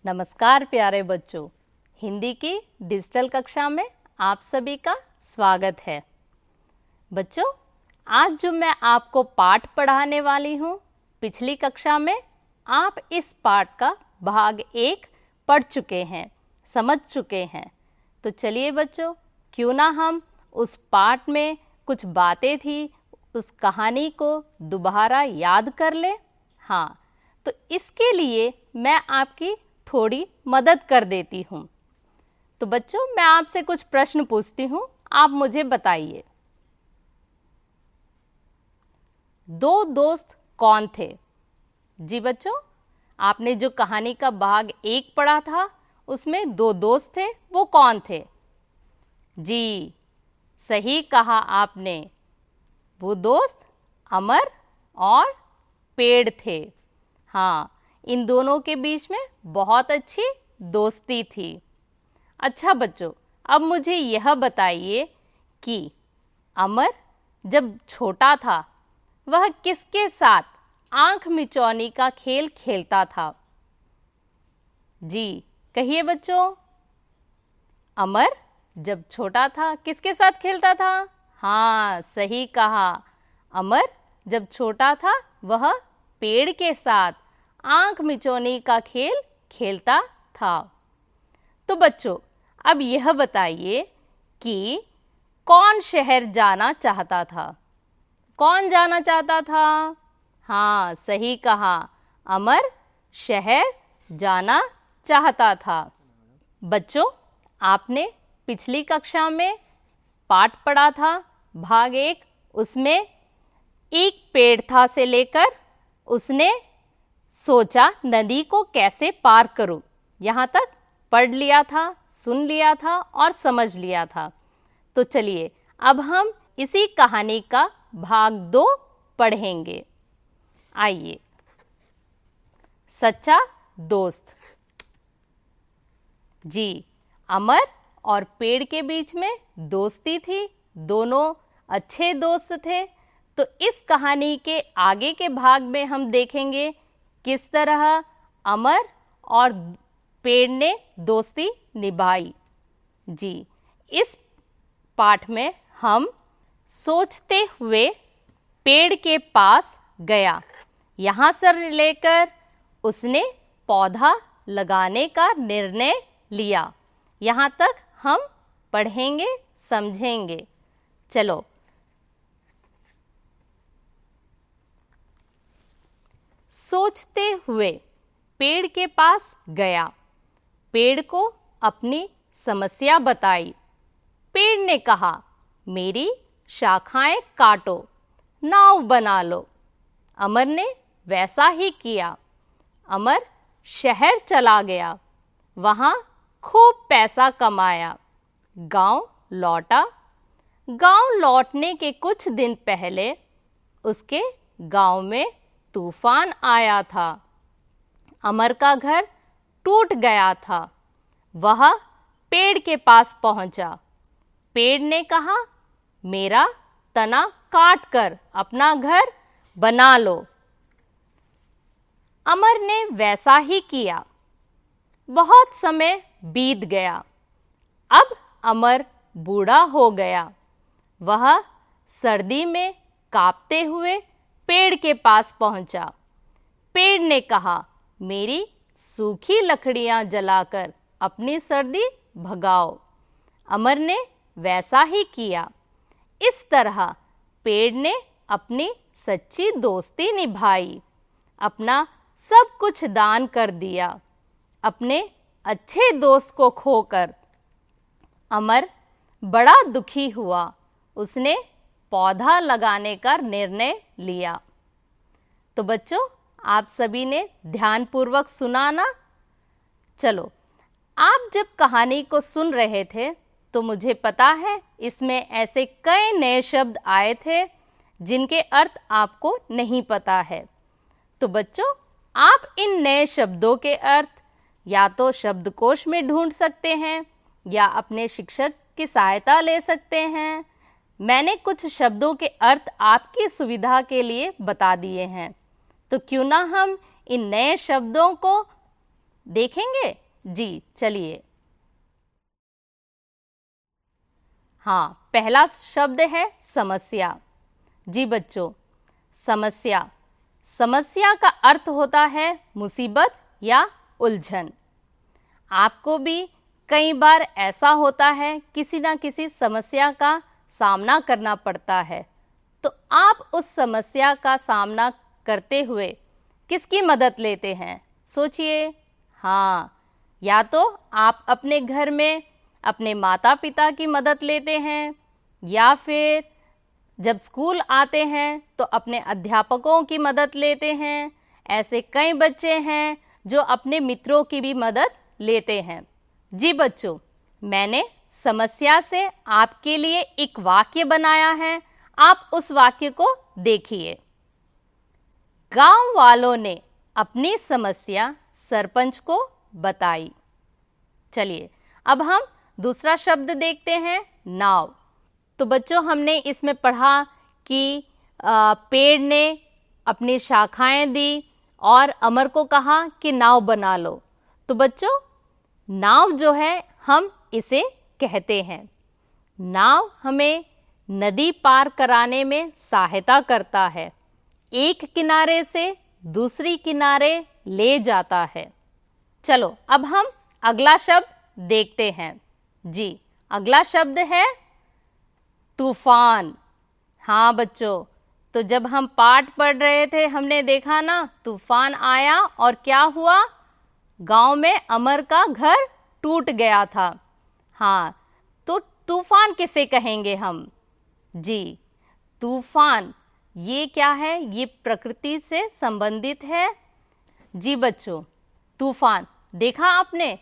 नमस्कार प्यारे बच्चों, हिंदी की डिजिटल कक्षा में आप सभी का स्वागत है। बच्चों, आज जो मैं आपको पाठ पढ़ाने वाली हूँ, पिछली कक्षा में आप इस पाठ का भाग 1 पढ़ चुके हैं, समझ चुके हैं। तो चलिए बच्चों, क्यों ना हम उस पाठ में कुछ बातें थी, उस कहानी को दोबारा याद कर लें। हाँ, तो इसके लिए मैं आपकी थोड़ी मदद कर देती हूँ। तो बच्चों, मैं आपसे कुछ प्रश्न पूछती हूँ, आप मुझे बताइए। 2 दोस्त कौन थे? जी बच्चों, आपने जो कहानी का भाग 1 पढ़ा था, उसमें 2 दोस्त थे, वो कौन थे? जी, सही कहा आपने। वो दोस्त अमर और पेड़ थे। हाँ, इन दोनों के बीच में बहुत अच्छी दोस्ती थी। अच्छा बच्चों, अब मुझे यह बताइए कि अमर जब छोटा था, वह किसके साथ आंख मिचौनी का खेल खेलता था? जी, कहिए बच्चों। अमर जब छोटा था किसके साथ खेलता था? हाँ, सही कहा। अमर जब छोटा था, वह पेड़ के साथ आंख मिचौनी का खेल खेलता था। तो बच्चों, अब यह बताइए कि कौन शहर जाना चाहता था? कौन जाना चाहता था? हाँ, सही कहा, अमर शहर जाना चाहता था। बच्चों, आपने पिछली कक्षा में पाठ पढ़ा था, भाग 1, उसमें एक पेड़ था से लेकर उसने सोचा नदी को कैसे पार करूं, यहाँ तक पढ़ लिया था, सुन लिया था और समझ लिया था। तो चलिए, अब हम इसी कहानी का भाग 2 पढ़ेंगे। आइए। सच्चा दोस्त। जी, अमर और पेड़ के बीच में दोस्ती थी, दोनों अच्छे दोस्त थे। तो इस कहानी के आगे के भाग में हम देखेंगे किस तरह अमर और पेड़ ने दोस्ती निभाई। जी, इस पाठ में हम सोचते हुए पेड़ के पास गया, यहाँ से लेकर उसने पौधा लगाने का निर्णय लिया। यहाँ तक हम पढ़ेंगे, समझेंगे। चलो, सोचते हुए पेड़ के पास गया, पेड़ को अपनी समस्या बताई। पेड़ ने कहा, मेरी शाखाएं काटो, नाव बना लो। अमर ने वैसा ही किया। अमर शहर चला गया, वहां खूब पैसा कमाया, गांव लौटा। गांव लौटने के कुछ दिन पहले उसके गांव में तूफान आया था। अमर का घर टूट गया था। वह पेड़ के पास पहुंचा। पेड़ ने कहा, मेरा तना काट कर अपना घर बना लो। अमर ने वैसा ही किया। बहुत समय बीत गया। अब अमर बूढ़ा हो गया। वह सर्दी में कांपते हुए पेड़ के पास पहुंचा। पेड़ ने कहा, मेरी सूखी लकड़ियां जलाकर अपनी सर्दी भगाओ। अमर ने वैसा ही किया। इस तरह पेड़ ने अपनी सच्ची दोस्ती निभाई, अपना सब कुछ दान कर दिया। अपने अच्छे दोस्त को खोकर अमर बड़ा दुखी हुआ। उसने पौधा लगाने का निर्णय लिया। तो बच्चों, आप सभी ने ध्यानपूर्वक सुना ना? चलो, आप जब कहानी को सुन रहे थे तो मुझे पता है इसमें ऐसे कई नए शब्द आए थे जिनके अर्थ आपको नहीं पता है। तो बच्चों, आप इन नए शब्दों के अर्थ या तो शब्दकोश में ढूंढ सकते हैं या अपने शिक्षक की सहायता ले सकते हैं। मैंने कुछ शब्दों के अर्थ आपकी सुविधा के लिए बता दिए हैं। तो क्यों ना हम इन नए शब्दों को देखेंगे? जी चलिए। हाँ, पहला शब्द है समस्या। जी बच्चों, समस्या, समस्या का अर्थ होता है मुसीबत या उलझन। आपको भी कई बार ऐसा होता है, किसी ना किसी समस्या का सामना करना पड़ता है, तो आप उस समस्या का सामना करते हुए किसकी मदद लेते हैं? सोचिए। हाँ, या तो आप अपने घर में अपने माता पिता की मदद लेते हैं, या फिर जब स्कूल आते हैं तो अपने अध्यापकों की मदद लेते हैं। ऐसे कई बच्चे हैं जो अपने मित्रों की भी मदद लेते हैं। जी बच्चों, मैंने समस्या से आपके लिए एक वाक्य बनाया है, आप उस वाक्य को देखिए। गांव वालों ने अपनी समस्या सरपंच को बताई। चलिए, अब हम दूसरा शब्द देखते हैं, नाव। तो बच्चों, हमने इसमें पढ़ा कि पेड़ ने अपनी शाखाएं दी और अमर को कहा कि नाव बना लो। तो बच्चों, नाव जो है हम इसे कहते हैं। नाव हमें नदी पार कराने में सहायता करता है, एक किनारे से दूसरी किनारे ले जाता है। चलो, अब हम अगला शब्द देखते हैं। जी, अगला शब्द है तूफान। हाँ बच्चों, तो जब हम पाठ पढ़ रहे थे हमने देखा ना, तूफान आया और क्या हुआ? गांव में अमर का घर टूट गया था। हाँ, तो तूफान किसे कहेंगे हम? जी, तूफान ये क्या है? ये प्रकृति से संबंधित है। जी बच्चों, तूफान देखा आपने?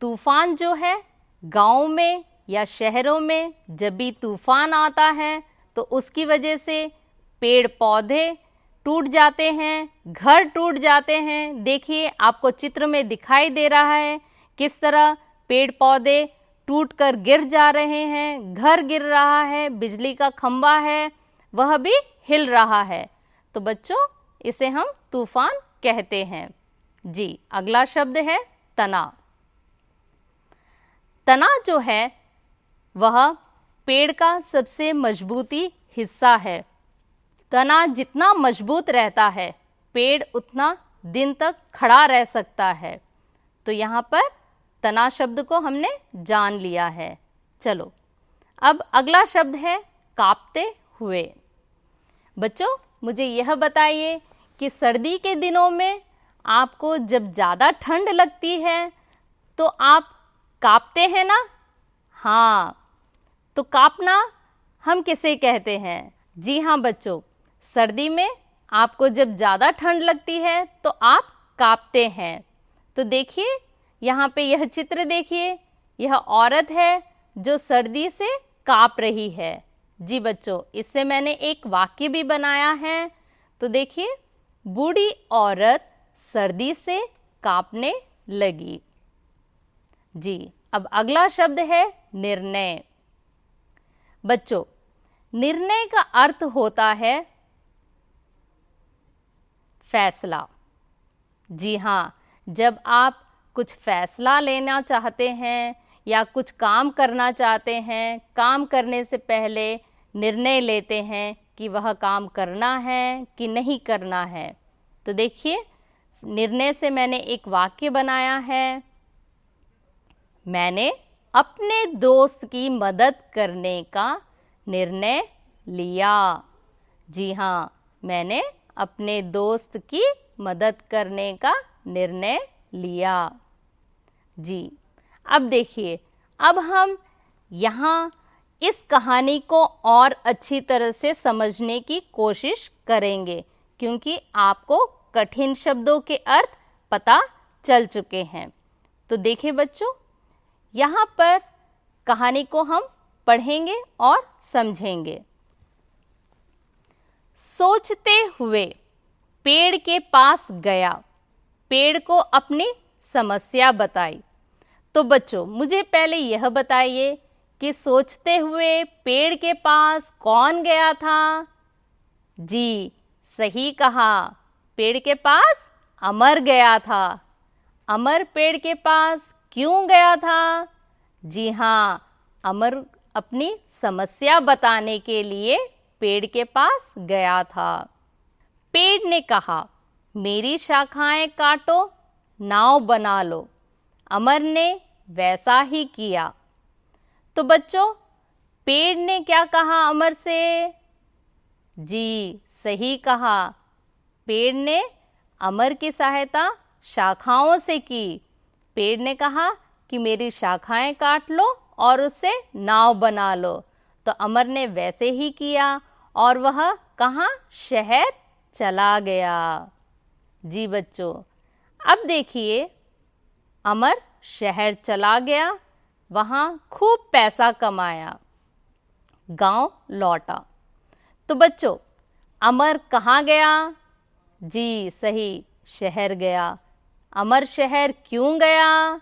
तूफान जो है गांव में या शहरों में जब भी तूफान आता है तो उसकी वजह से पेड़ पौधे टूट जाते हैं, घर टूट जाते हैं। देखिए, आपको चित्र में दिखाई दे रहा है किस तरह पेड़ पौधे टूटकर गिर जा रहे हैं, घर गिर रहा है, बिजली का खंभा है वह भी हिल रहा है। तो बच्चों, इसे हम तूफान कहते हैं। जी, अगला शब्द है तना। तना जो है वह पेड़ का सबसे मजबूती हिस्सा है। तना जितना मजबूत रहता है, पेड़ उतना दिन तक खड़ा रह सकता है। तो यहाँ पर तना शब्द को हमने जान लिया है। चलो, अब अगला शब्द है कांपते हुए। बच्चों, मुझे यह बताइए कि सर्दी के दिनों में आपको जब ज़्यादा ठंड लगती है तो आप कांपते हैं ना? हाँ, तो कांपना हम किसे कहते हैं? जी हाँ बच्चों, सर्दी में आपको जब ज़्यादा ठंड लगती है तो आप कांपते हैं। तो देखिए, यहाँ पे यह चित्र देखिए, यह औरत है जो सर्दी से कांप रही है। जी बच्चों, इससे मैंने एक वाक्य भी बनाया है। तो देखिए, बूढ़ी औरत सर्दी से कांपने लगी। जी, अब अगला शब्द है निर्णय। बच्चों, निर्णय का अर्थ होता है फैसला। जी हाँ, जब आप कुछ फैसला लेना चाहते हैं या कुछ काम करना चाहते हैं, काम करने से पहले निर्णय लेते हैं कि वह काम करना है कि नहीं करना है। तो देखिए, निर्णय से मैंने एक वाक्य बनाया है, मैंने अपने दोस्त की मदद करने का निर्णय लिया। जी हाँ, मैंने अपने दोस्त की मदद करने का निर्णय लिया। जी, अब देखिए, अब हम यहाँ इस कहानी को और अच्छी तरह से समझने की कोशिश करेंगे, क्योंकि आपको कठिन शब्दों के अर्थ पता चल चुके हैं। तो देखिए बच्चों, यहाँ पर कहानी को हम पढ़ेंगे और समझेंगे। सोचते हुए पेड़ के पास गया, पेड़ को अपनी समस्या बताई। तो बच्चों, मुझे पहले यह बताइए कि सोचते हुए पेड़ के पास कौन गया था? जी, सही कहा, पेड़ के पास अमर गया था। अमर पेड़ के पास क्यों गया था? जी हाँ, अमर अपनी समस्या बताने के लिए पेड़ के पास गया था। पेड़ ने कहा, मेरी शाखाएं काटो, नाव बना लो। अमर ने वैसा ही किया। तो बच्चों, पेड़ ने क्या कहा अमर से? जी, सही कहा। पेड़ ने अमर की सहायता शाखाओं से की। पेड़ ने कहा कि मेरी शाखाएं काट लो और उससे नाव बना लो। तो अमर ने वैसे ही किया और वह कहाँ? शहर चला गया। जी बच्चों, अब देखिए, अमर शहर चला गया, वहाँ खूब पैसा कमाया, गांव लौटा। तो बच्चों, अमर कहाँ गया? जी सही, शहर गया। अमर शहर क्यों गया?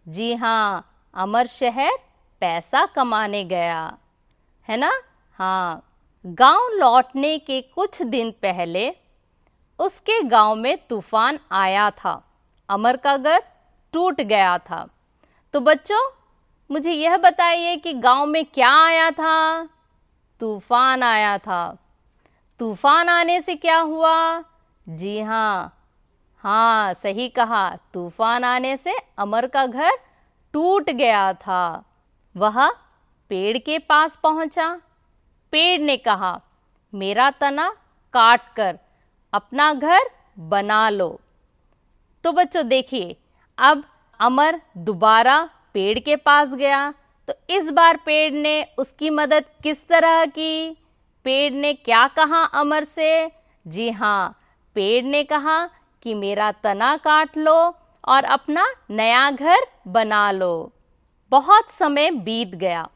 जी हाँ, अमर शहर पैसा कमाने गया, है ना? हाँ। गांव लौटने के कुछ दिन पहले उसके गांव में तूफान आया था। अमर का घर टूट गया था। तो बच्चों, मुझे यह बताइए कि गांव में क्या आया था? तूफान आया था। तूफान आने से क्या हुआ? जी हाँ, हाँ सही कहा, तूफान आने से अमर का घर टूट गया था। वह पेड़ के पास पहुंचा। पेड़ ने कहा, मेरा तना काट कर अपना घर बना लो। तो बच्चों देखिए, अब अमर दोबारा पेड़ के पास गया। तो इस बार पेड़ ने उसकी मदद किस तरह की? पेड़ ने क्या कहा अमर से? जी हाँ, पेड़ ने कहा कि मेरा तना काट लो और अपना नया घर बना लो। बहुत समय बीत गया।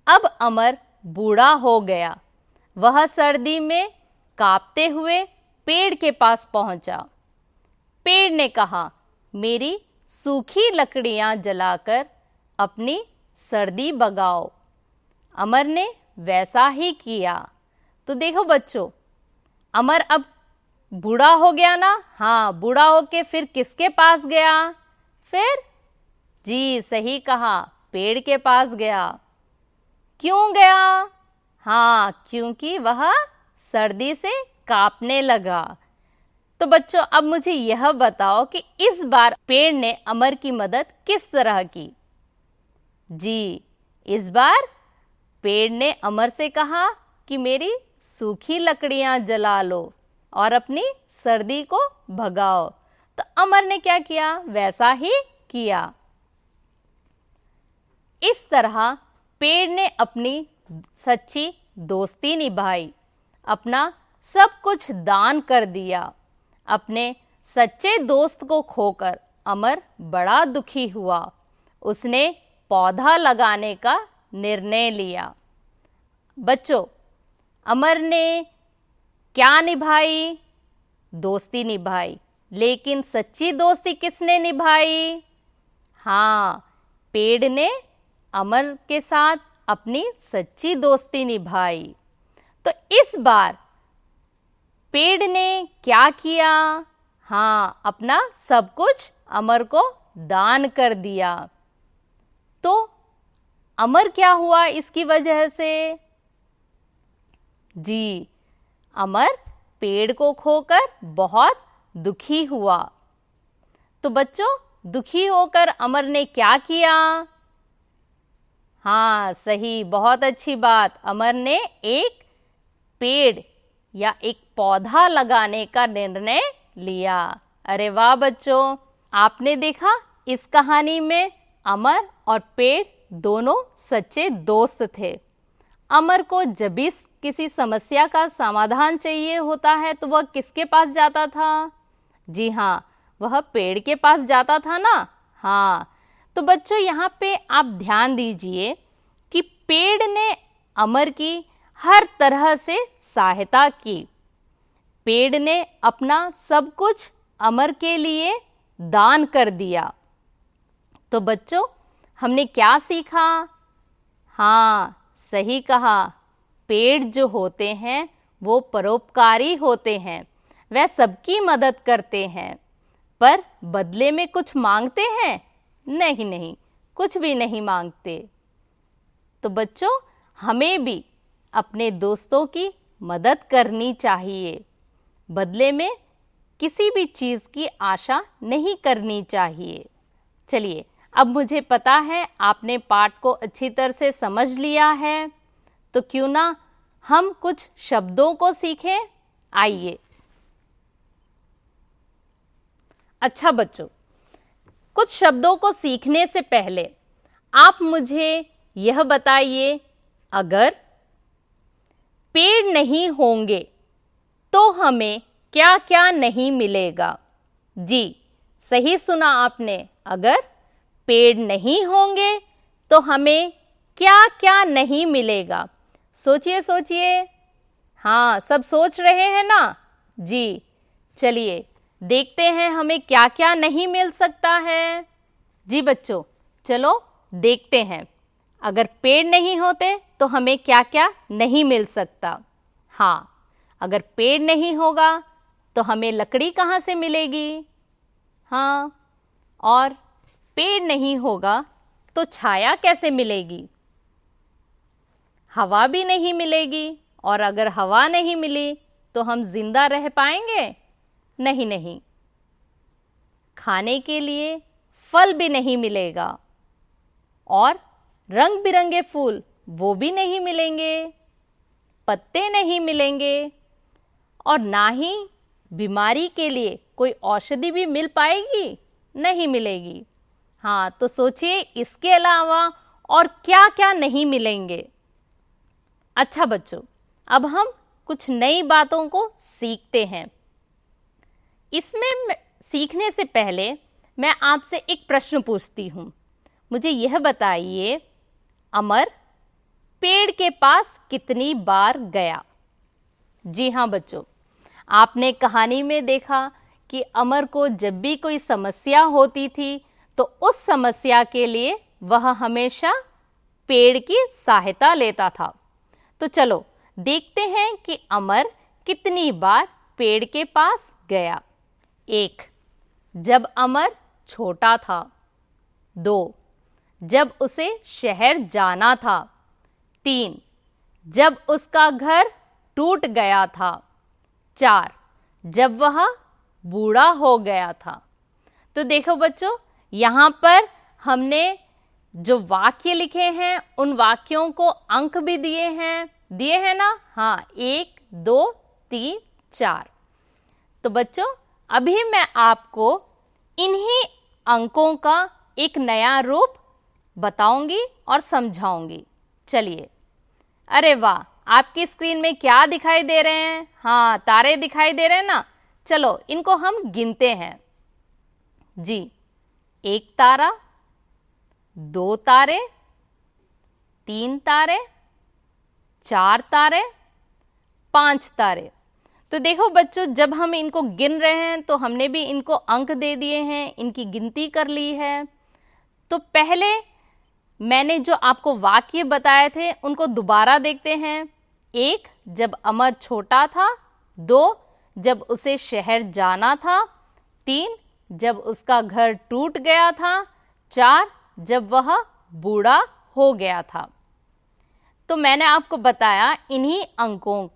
अब अमर बूढ़ा हो गया। वह सर्दी में कांपते हुए पेड़ के पास पहुंचा। पेड़ ने कहा, मेरी सूखी लकड़ियां जलाकर अपनी सर्दी भगाओ। अमर ने वैसा ही किया। तो देखो बच्चों, अमर अब बूढ़ा हो गया ना? हाँ, बूढ़ा होके फिर किसके पास गया? फिर जी सही कहा, पेड़ के पास गया। क्यों गया? हाँ, क्योंकि वह सर्दी से कांपने लगा। तो बच्चों, अब मुझे यह बताओ कि इस बार पेड़ ने अमर की मदद किस तरह की? जी, इस बार पेड़ ने अमर से कहा कि मेरी सूखी लकड़ियां जला लो और अपनी सर्दी को भगाओ। तो अमर ने क्या किया? वैसा ही किया। इस तरह पेड़ ने अपनी सच्ची दोस्ती निभाई, अपना सब कुछ दान कर दिया। अपने सच्चे दोस्त को खोकर अमर बड़ा दुखी हुआ। उसने पौधा लगाने का निर्णय लिया। बच्चों, अमर ने क्या निभाई? दोस्ती निभाई। लेकिन सच्ची दोस्ती किसने निभाई? हाँ, पेड़ ने अमर के साथ अपनी सच्ची दोस्ती निभाई। तो इस बार पेड़ ने क्या किया? हाँ, अपना सब कुछ अमर को दान कर दिया। तो अमर क्या हुआ इसकी वजह से? जी, अमर पेड़ को खोकर बहुत दुखी हुआ। तो बच्चों, दुखी होकर अमर ने क्या किया? हाँ सही, बहुत अच्छी बात। अमर ने एक पेड़ या एक पौधा लगाने का निर्णय लिया। अरे वाह बच्चों, आपने देखा इस कहानी में अमर और पेड़ दोनों सच्चे दोस्त थे। अमर को जब भी किसी समस्या का समाधान चाहिए होता है तो वह किसके पास जाता था? जी हाँ, वह पेड़ के पास जाता था ना। हाँ, तो बच्चों यहाँ पे आप ध्यान दीजिए कि पेड़ ने अमर की हर तरह से सहायता की। पेड़ ने अपना सब कुछ अमर के लिए दान कर दिया। तो बच्चों, हमने क्या सीखा? हाँ सही कहा, पेड़ जो होते हैं वो परोपकारी होते हैं, वह सबकी मदद करते हैं। पर बदले में कुछ मांगते हैं? नहीं नहीं, कुछ भी नहीं मांगते। तो बच्चों, हमें भी अपने दोस्तों की मदद करनी चाहिए, बदले में किसी भी चीज़ की आशा नहीं करनी चाहिए। चलिए, अब मुझे पता है आपने पाठ को अच्छी तरह से समझ लिया है, तो क्यों ना हम कुछ शब्दों को सीखें। आइए। अच्छा बच्चों, कुछ शब्दों को सीखने से पहले आप मुझे यह बताइए, अगर पेड़ नहीं होंगे तो हमें क्या क्या नहीं मिलेगा? जी, सही सुना आपने, अगर पेड़ नहीं होंगे तो हमें क्या क्या नहीं मिलेगा? सोचिए सोचिए। हाँ, सब सोच रहे हैं ना? जी, चलिए देखते हैं हमें क्या क्या नहीं मिल सकता है। जी बच्चों, चलो देखते हैं, अगर पेड़ नहीं होते तो हमें क्या क्या नहीं मिल सकता। हाँ, अगर पेड़ नहीं होगा तो हमें लकड़ी कहाँ से मिलेगी? हाँ, और पेड़ नहीं होगा तो छाया कैसे मिलेगी? हवा भी नहीं मिलेगी, और अगर हवा नहीं मिली तो हम जिंदा रह पाएंगे? नहीं नहीं। खाने के लिए फल भी नहीं मिलेगा, और रंग बिरंगे फूल वो भी नहीं मिलेंगे, पत्ते नहीं मिलेंगे, और ना ही बीमारी के लिए कोई औषधि भी मिल पाएगी? नहीं मिलेगी। हाँ, तो सोचिए इसके अलावा और क्या क्या नहीं मिलेंगे। अच्छा बच्चों, अब हम कुछ नई बातों को सीखते हैं। इसमें सीखने से पहले मैं आपसे एक प्रश्न पूछती हूँ। मुझे यह बताइए, अमर पेड़ के पास कितनी बार गया? जी हाँ बच्चों, आपने कहानी में देखा कि अमर को जब भी कोई समस्या होती थी तो उस समस्या के लिए वह हमेशा पेड़ की सहायता लेता था। तो चलो देखते हैं कि अमर कितनी बार पेड़ के पास गया। 1, जब अमर छोटा था। 2, जब उसे शहर जाना था। 3, जब उसका घर टूट गया था। 4, जब वह बूढ़ा हो गया था। तो देखो बच्चों, यहाँ पर हमने जो वाक्य लिखे हैं उन वाक्यों को अंक भी दिए हैं ना? हाँ, 1, 2, 3, 4। तो बच्चों, अभी मैं आपको इन्हीं अंकों का एक नया रूप बताऊंगी और समझाऊंगी। चलिए। अरे वाह, आपकी स्क्रीन में क्या दिखाई दे रहे हैं? हाँ, तारे दिखाई दे रहे हैं ना? चलो इनको हम गिनते हैं। जी, 1 तारा, 2 तारे, 3 तारे, 4 तारे, 5 तारे। तो देखो बच्चों, जब हम इनको गिन रहे हैं तो हमने भी इनको अंक दे दिए हैं, इनकी गिनती कर ली है। तो पहले मैंने जो आपको वाक्य बताए थे उनको दोबारा देखते हैं। 1, जब अमर छोटा था। 2, जब उसे शहर जाना था। 3, जब उसका घर टूट गया था। 4, जब वह बूढ़ा हो गया था। तो मैंने आपको बताया इन्हीं अंकों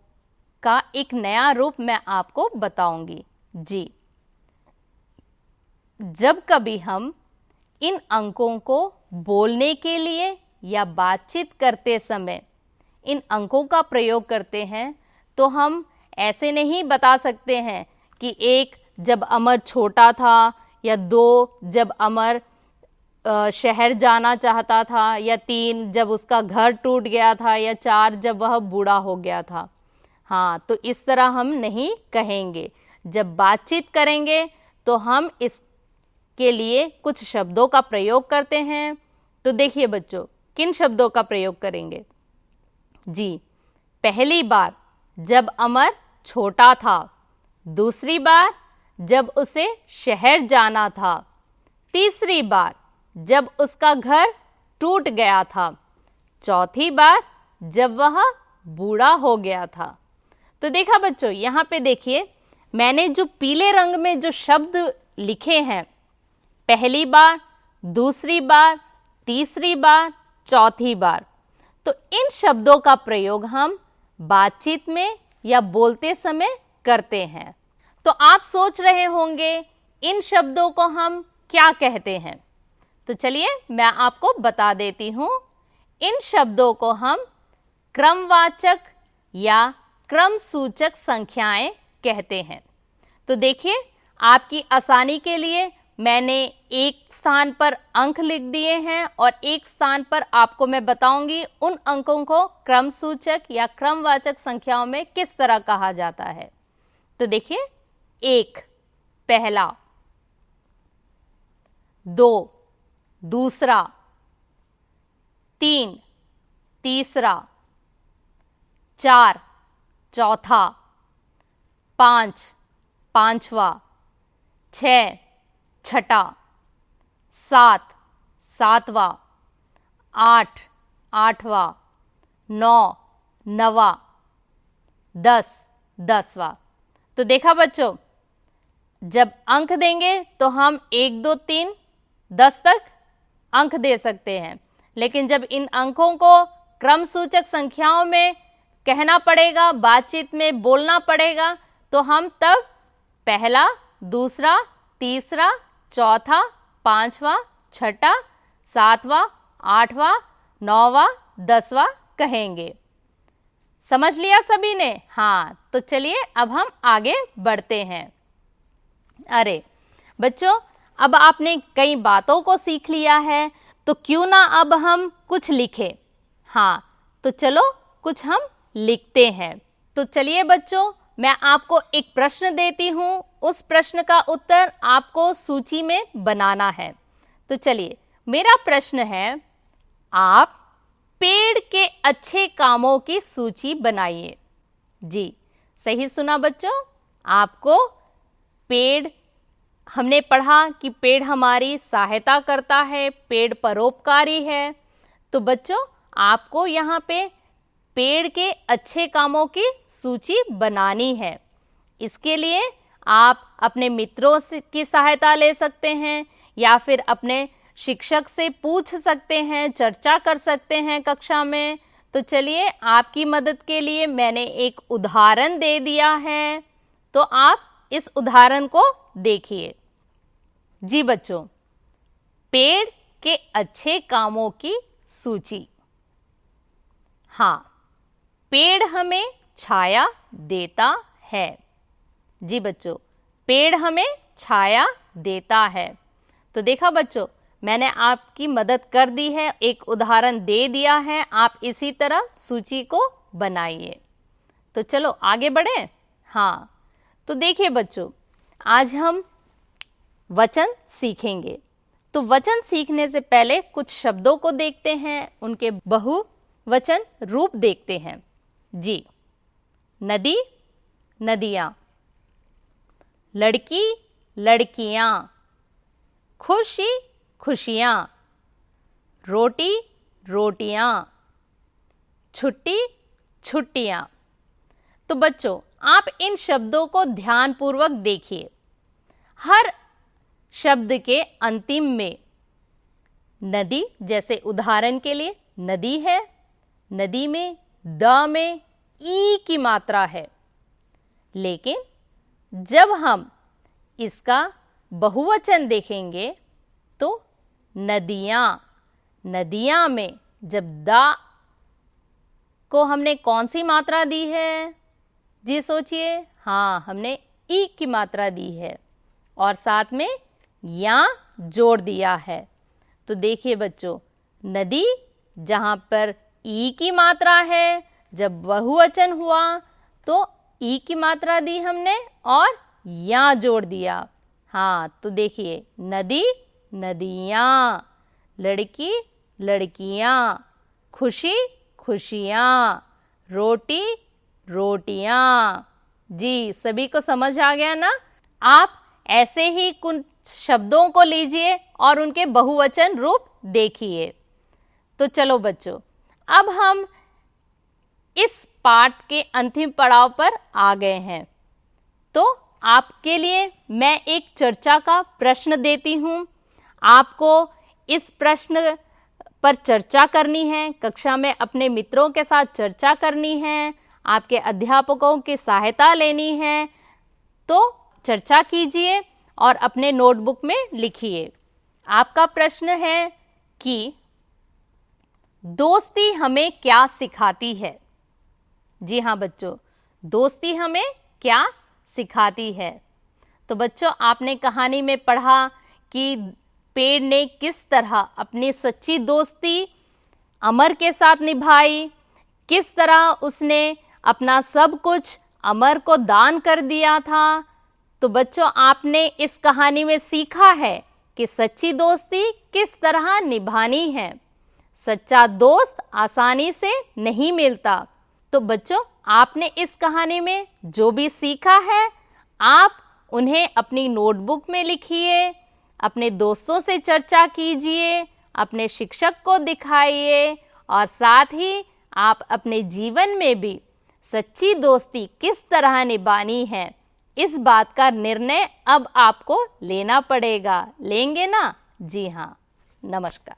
का एक नया रूप मैं आपको बताऊंगी। जी, जब कभी हम इन अंकों को बोलने के लिए या बातचीत करते समय इन अंकों का प्रयोग करते हैं तो हम ऐसे नहीं बता सकते हैं कि 1 जब अमर छोटा था, या 2 जब अमर शहर जाना चाहता था, या 3 जब उसका घर टूट गया था, या 4 जब वह बूढ़ा हो गया था। हाँ, तो इस तरह हम नहीं कहेंगे। जब बातचीत करेंगे तो हम इसके लिए कुछ शब्दों का प्रयोग करते हैं। तो देखिए बच्चों, किन शब्दों का प्रयोग करेंगे? जी, पहली बार जब अमर छोटा था। दूसरी बार जब उसे शहर जाना था। तीसरी बार जब उसका घर टूट गया था। चौथी बार जब वह बूढ़ा हो गया था। तो देखा बच्चों, यहाँ पे देखिए मैंने जो पीले रंग में जो शब्द लिखे हैं, पहली बार, दूसरी बार, तीसरी बार, चौथी बार, तो इन शब्दों का प्रयोग हम बातचीत में या बोलते समय करते हैं। तो आप सोच रहे होंगे इन शब्दों को हम क्या कहते हैं, तो चलिए मैं आपको बता देती हूं। इन शब्दों को हम क्रमवाचक या क्रमसूचक संख्याएं कहते हैं। तो देखिए, आपकी आसानी के लिए मैंने एक स्थान पर अंक लिख दिए हैं और एक स्थान पर आपको मैं बताऊंगी उन अंकों को क्रमसूचक या क्रमवाचक संख्याओं में किस तरह कहा जाता है। तो देखिए, 1 पहला, 2 दूसरा, 3 तीसरा, 4 चौथा, 5 पांचवा, 6 छठा, 7 सातवां, 8 आठवां, 9 नवा, 10 10वां। तो देखा बच्चों, जब अंक देंगे तो हम 1 2 3 10 तक अंक दे सकते हैं, लेकिन जब इन अंकों को क्रमसूचक संख्याओं में कहना पड़ेगा, बातचीत में बोलना पड़ेगा, तो हम तब पहला, दूसरा, तीसरा, चौथा, पांचवा, छठा, सातवां, आठवां, 9वां, 10वां कहेंगे। समझ लिया सभी ने? हाँ, तो चलिए अब हम आगे बढ़ते हैं। अरे बच्चों, अब आपने कई बातों को सीख लिया है, तो क्यों ना अब हम कुछ लिखें। हाँ, तो चलो कुछ हम लिखते हैं। तो चलिए बच्चों, मैं आपको एक प्रश्न देती हूं, उस प्रश्न का उत्तर आपको सूची में बनाना है। तो चलिए, मेरा प्रश्न है, आप पेड़ के अच्छे कामों की सूची बनाइए। जी, सही सुना बच्चों, आपको पेड़, हमने पढ़ा कि पेड़ हमारी सहायता करता है, पेड़ परोपकारी है। तो बच्चों, आपको यहाँ पे पेड़ के अच्छे कामों की सूची बनानी है। इसके लिए आप अपने मित्रों की सहायता ले सकते हैं या फिर अपने शिक्षक से पूछ सकते हैं, चर्चा कर सकते हैं कक्षा में। तो चलिए, आपकी मदद के लिए मैंने एक उदाहरण दे दिया है, तो आप इस उदाहरण को देखिए। जी बच्चों, पेड़ के अच्छे कामों की सूची। हाँ, पेड़ हमें छाया देता है। जी बच्चों, पेड़ हमें छाया देता है। तो देखा बच्चों, मैंने आपकी मदद कर दी है, एक उदाहरण दे दिया है, आप इसी तरह सूची को बनाइए। तो चलो आगे बढ़ें। हाँ, तो देखिए बच्चों, आज हम वचन सीखेंगे। तो वचन सीखने से पहले कुछ शब्दों को देखते हैं, उनके बहुवचन रूप देखते हैं। जी, नदी, नदियाँ, लड़की, लड़कियाँ, खुशी, खुशियाँ, रोटी, रोटियाँ, छुट्टी, छुट्टियाँ। तो बच्चों, आप इन शब्दों को ध्यानपूर्वक देखिए। हर शब्द के अंतिम में नदी, जैसे उदाहरण के लिए नदी है, नदी में द में ई की मात्रा है, लेकिन जब हम इसका बहुवचन देखेंगे तो नदियाँ, नदियाँ में जब द को हमने कौन सी मात्रा दी है? जी सोचिए। हाँ, हमने ई की मात्रा दी है और साथ में या जोड़ दिया है। तो देखिए बच्चों, नदी जहाँ पर ई की मात्रा है, जब बहुवचन हुआ तो ई की मात्रा दी हमने और या जोड़ दिया। हाँ, तो देखिए, नदी, नदियाँ, लड़की, लड़कियाँ, खुशी, खुशियाँ, रोटी, रोटियाँ। जी, सभी को समझ आ गया ना? आप ऐसे ही कुछ शब्दों को लीजिए और उनके बहुवचन रूप देखिए। तो चलो बच्चों, अब हम इस पाठ के अंतिम पड़ाव पर आ गए हैं। तो आपके लिए मैं एक चर्चा का प्रश्न देती हूँ। आपको इस प्रश्न पर चर्चा करनी है, कक्षा में अपने मित्रों के साथ चर्चा करनी है, आपके अध्यापकों की सहायता लेनी है। तो चर्चा कीजिए और अपने नोटबुक में लिखिए। आपका प्रश्न है कि दोस्ती हमें क्या सिखाती है। जी हाँ बच्चों, दोस्ती हमें क्या सिखाती है। तो बच्चों, आपने कहानी में पढ़ा कि पेड़ ने किस तरह अपनी सच्ची दोस्ती अमर के साथ निभाई, किस तरह उसने अपना सब कुछ अमर को दान कर दिया था। तो बच्चों, आपने इस कहानी में सीखा है कि सच्ची दोस्ती किस तरह निभानी है। सच्चा दोस्त आसानी से नहीं मिलता। तो बच्चों, आपने इस कहानी में जो भी सीखा है, आप उन्हें अपनी नोटबुक में लिखिए, अपने दोस्तों से चर्चा कीजिए, अपने शिक्षक को दिखाइए और साथ ही आप अपने जीवन में भी सच्ची दोस्ती किस तरह निभानी है, इस बात का निर्णय अब आपको लेना पड़ेगा। लेंगे ना? जी हाँ। नमस्कार।